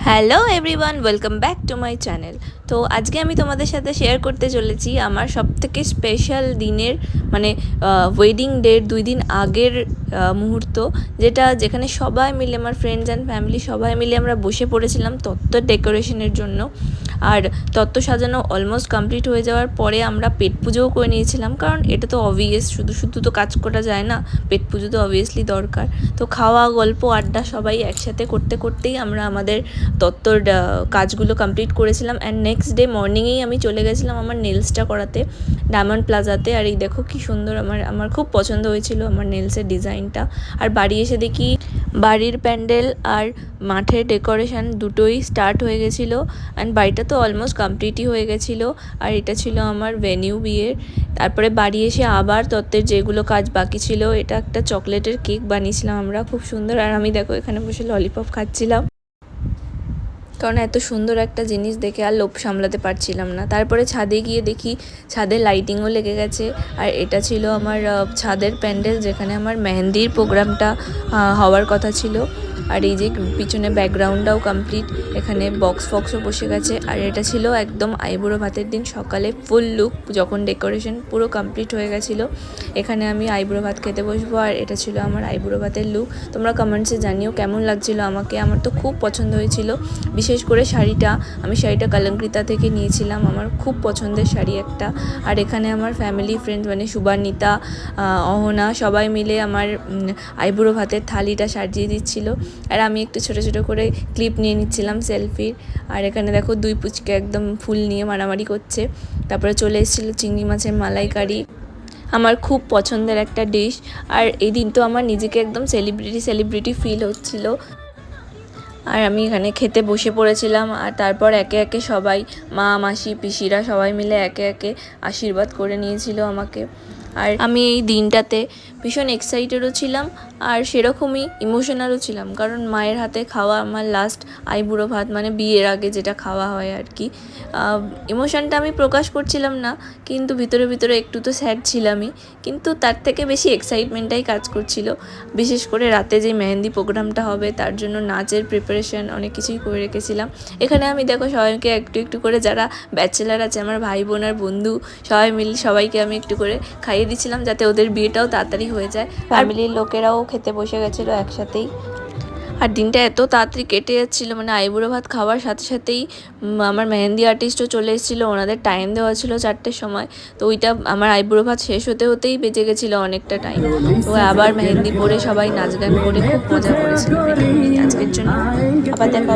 Hello everyone, welcome back to my channel. তো আজকে আমি তোমাদের সাথে শেয়ার করতে চলেছি আমার সবথেকে স্পেশাল দিনের মানে ওয়েডিং ডের 2 দিন আগের মুহূর্ত, যেখানে সবাই মিলে আমার ফ্রেন্ডস অ্যান্ড ফ্যামিলি সবাই মিলে আমরা বসে পড়েছিলাম তত্ত্ব ডেকোরেশনের জন্য। আর তত্ত্ব সাজানো অলমোস্ট কমপ্লিট হয়ে যাওয়ার পরে আমরা পেট পুজোও করে নিয়েছিলাম, কারণ এটা তো অবভিয়াস, শুধু শুধু তো কাজ করা যায় না, পেট পুজো তো অবভিয়াসলি দরকার। তো খাওয়া, গল্প, আড্ডা সবাই একসাথে করতে করতেই আমরা আমাদের তত্ত্বর কাজগুলো কমপ্লিট করেছিলাম। অ্যান্ড নেক্সট ডে মর্নিংয়েই আমি চলে গেছিলাম আমার নেলসটা করাতে ডায়মন্ড প্লাজাতে। আর এই দেখো কি সুন্দর, আমার খুব পছন্দ হয়েছিল আমার নেলসের ডিজাইনটা। আর বাড়ি এসে দেখি বাড়ির প্যান্ডেল আর মাঠের ডেকোরেশন দুটোই স্টার্ট হয়ে গেছিলো। অ্যান্ড বাড়িটা তো অলমোস্ট কমপ্লিটই হয়ে গেছিলো। আর এটা ছিল আমার ভেনিউ বিয়ের। তারপরে বাড়ি এসে আবার তত্ত্বের যেগুলো কাজ বাকি ছিল, এটা একটা চকলেটের কেক বানিয়েছিলাম আমরা, খুব সুন্দর। আর আমি দেখো এখানে বসে ললিপপ খাচ্ছিলাম, কারণ এত সুন্দর একটা জিনিস দেখে আর লোভ সামলাতে পারছিলাম না। তারপরে ছাদে গিয়ে দেখি ছাদে লাইটিংও লেগে গেছে। আর এটা ছিল আমার ছাদের প্যান্ডেল, যেখানে আমার মেহেন্দির প্রোগ্রামটা হওয়ার কথা ছিল। আর এই যে পিছনে ব্যাকগ্রাউন্ডটাও কমপ্লিট, এখানে বক্স ফক্সও বসে গেছে। আর এটা ছিল একদম আইবুড়ো ভাতের দিন সকালে ফুল লুক, যখন ডেকোরেশন পুরো কমপ্লিট হয়ে গেছিলো। এখানে আমি আইবুড়ো ভাত খেতে বসবো, আর এটা ছিল আমার আইবুড়ো ভাতের লুক। তোমরা কমেন্টসে জানিও কেমন লাগছিলো আমাকে। আমার তো খুব পছন্দ হয়েছিল, বিশেষ করে শাড়িটা। আমি শাড়িটা কলঙ্কিতা থেকে নিয়েছিলাম, আমার খুব পছন্দের শাড়ি একটা। আর এখানে আমার ফ্যামিলি ফ্রেন্ডস মানে সুবান্বিতা, অহনা সবাই মিলে আমার আইবুড়ো ভাতের থালিটা সাজিয়ে দিচ্ছিল। আর আমি একটু ছোটো ছোটো করে ক্লিপ নিয়ে নিচ্ছিলাম সেলফির। আর এখানে দেখো দুই পুচকে একদম ফুল নিয়ে মারামারি করছে। তারপরে চলে এসেছিলো চিংড়ি মাছের মালাইকারি, আমার খুব পছন্দের একটা ডিশ। আর এই দিন তো আমার নিজেকে একদম সেলিব্রিটি ফিল হচ্ছিল। আর আমি এখানে খেতে বসে পড়েছিলাম। আর তারপর একে একে সবাই, মা, মাসি, পিসিরা সবাই মিলে একে একে আশীর্বাদ করে নিয়েছিল আমাকে। আর আমি এই দিনটাতে ভীষণ এক্সাইটেডও ছিলাম, আর সেরকমই ইমোশনালও ছিলাম, কারণ মায়ের হাতে খাওয়া আমার লাস্ট আইবুড়ো ভাত, মানে বিয়ের আগে যেটা খাওয়া হয় আর কি। ইমোশনটা আমি প্রকাশ করছিলাম না, কিন্তু ভিতরে ভিতরে একটু তো স্যাড ছিলামই, কিন্তু তার থেকে বেশি এক্সাইটমেন্টটাই কাজ করছিল। বিশেষ করে রাতে যে মেহেন্দি প্রোগ্রামটা হবে, তার জন্য নাচের প্রিপারেশন অনেক কিছুই করে রেখেছিলাম। এখানে আমি দেখো সবাইকে একটু একটু করে, যারা ব্যাচেলার আছে আমার ভাই বোন আর বন্ধু সবাই মিলে, সবাইকে আমি একটু করে খাইয়ে দিচ্ছিলাম, যাতে ওদের বিয়েটাও তাড়াতাড়ি হয়ে যায়। ফ্যামিলির লোকেরাও খেতে বসে গেছিলো একসাথেই। আর দিনটা এত তাড়াতাড়ি কেটে যাচ্ছিলো, মানে আইবুড়ো ভাত খাওয়ার সাথে সাথেই আমার মেহেন্দি আর্টিস্টও চলে এসেছিলো। ওনাদের টাইম দেওয়া ছিল 4টের সময়, তো ওইটা আমার আইবুড়ো ভাত শেষ হতেই বেজে গেছিলো অনেকটা টাইম। তো আবার মেহেন্দি পরে সবাই নাচ গান করে খুব মজা করেছিলাম। আজকের জন্য আবার দেখা।